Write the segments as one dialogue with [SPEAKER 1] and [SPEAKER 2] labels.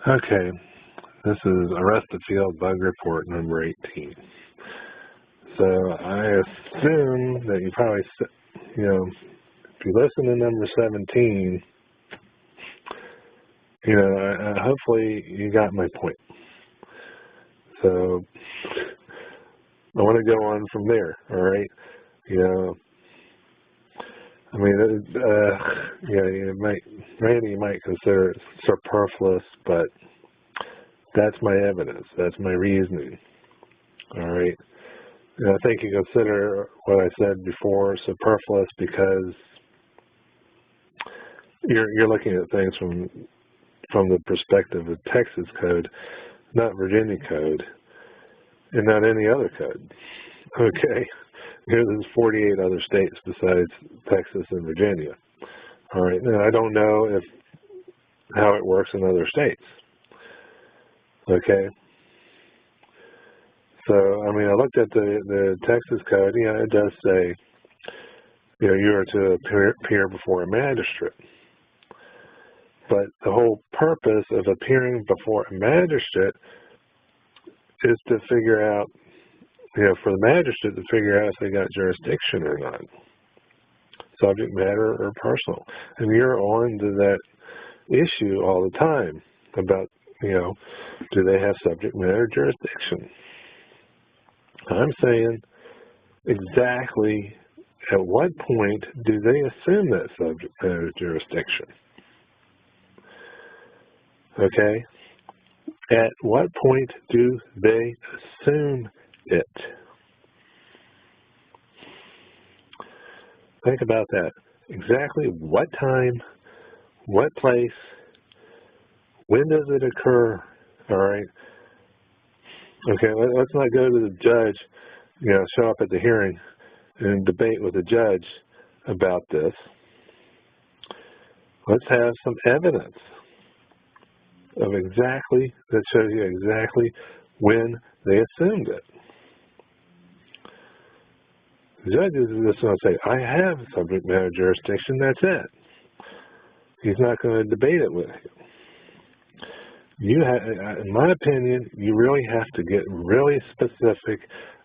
[SPEAKER 1] Okay, this is Arrested Field Bug Report number 18. So I assume that you probably, if you listen to number 17, hopefully you got my point. So I want to go on from there, all right? Randy might consider it superfluous, but that's my evidence. That's my reasoning. All right. And I think you consider what I said before superfluous because you're looking at things from the perspective of Texas code, not Virginia code, and not any other code. Okay. There's 48 other states besides Texas and Virginia. All right. Now I don't know how it works in other states. Okay. So, I looked at the Texas code. It does say, you are to appear before a magistrate. But the whole purpose of appearing before a magistrate is to figure out, for the magistrate to figure out if they got jurisdiction or not, subject matter or personal. And you're on to that issue all the time about, do they have subject matter jurisdiction? I'm saying exactly at what point do they assume that subject matter jurisdiction? Okay? At what point do they assume it? Think about that. Exactly what time, what place, when does it occur? All right? Okay, let's not go to the judge, show up at the hearing and debate with the judge about this. Let's have some evidence of that shows you exactly when they assumed it. The judge is just going to say, I have subject matter jurisdiction, that's it. He's not going to debate it with you. In my opinion, you really have to get really specific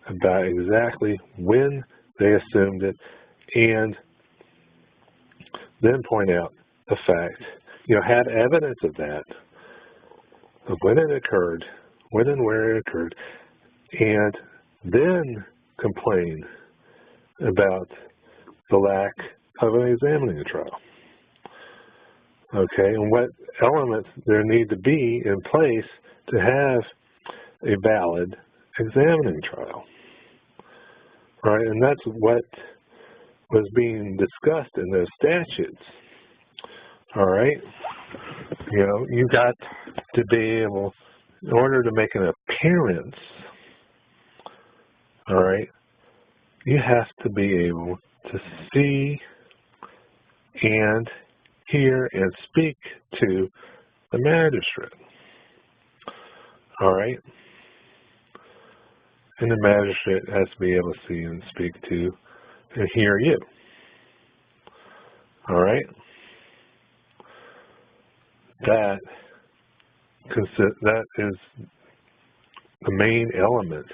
[SPEAKER 1] about exactly when they assumed it and then point out the fact, have evidence of that, of when it occurred, when and where it occurred, and then complain about the lack of an examining trial. Okay, and what elements there need to be in place to have a valid examining trial. Right, and that's what was being discussed in those statutes. All right, you got to be able, in order to make an appearance, all right, you have to be able to see and hear and speak to the magistrate. All right? And the magistrate has to be able to see and speak to and hear you. All right? That is the main element.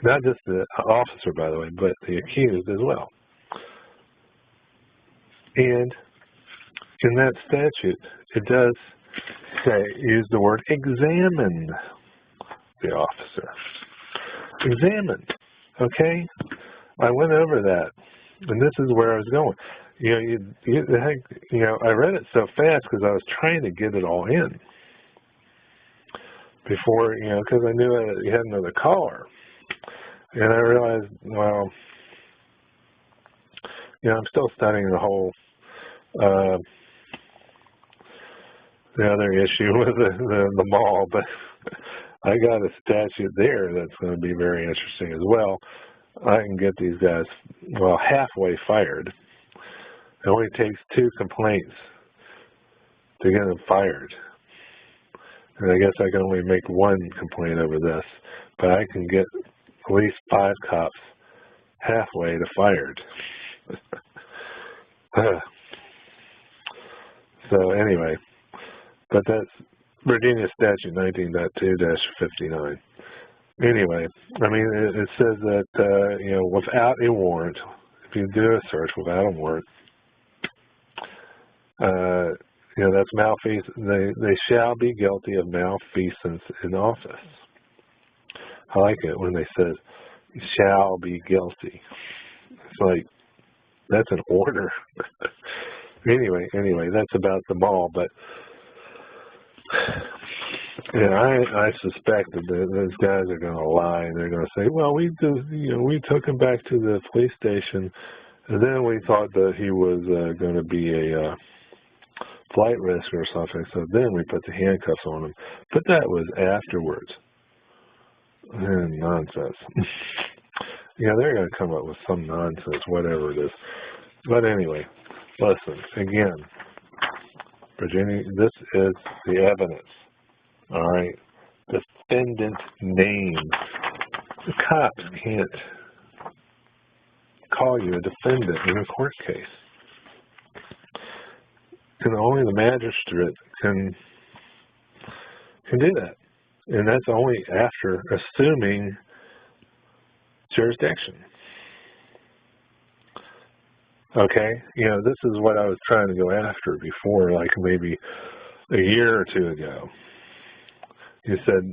[SPEAKER 1] Not just the officer, by the way, but the accused as well. And in that statute, it does use the word examine the officer. Examine. Okay? I went over that, and this is where I was going. I read it so fast because I was trying to get it all in before, because I knew you had another caller. And I realized, well, I'm still studying the whole the other issue with the mall, but I got a statute there that's going to be very interesting as well. I can get these guys, halfway fired. It only takes 2 complaints to get them fired. And I guess I can only make 1 complaint over this, but I can get at least 5 cops halfway to fired. So anyway, but that's Virginia Statute 19.2-59. Anyway, I mean, it says that, you know, without a warrant, if you do a search without a warrant, you know, that's malfeasance. They shall be guilty of malfeasance in office. I like it when they said shall be guilty. It's like, that's an order. Anyway, that's about the mall. But yeah, I suspect that those guys are going to lie, and they're going to say, "Well, we took him back to the police station, and then we thought that he was going to be a flight risk or something, so then we put the handcuffs on him." But that was afterwards. And nonsense. Yeah, they're going to come up with some nonsense, whatever it is. But anyway, listen, again, Virginia, this is the evidence. All right? Defendant name. The cops can't call you a defendant in a court case. And only the magistrate can do that. And that's only after assuming jurisdiction. Okay? You know, this is what I was trying to go after before, like maybe a year or two ago. You said,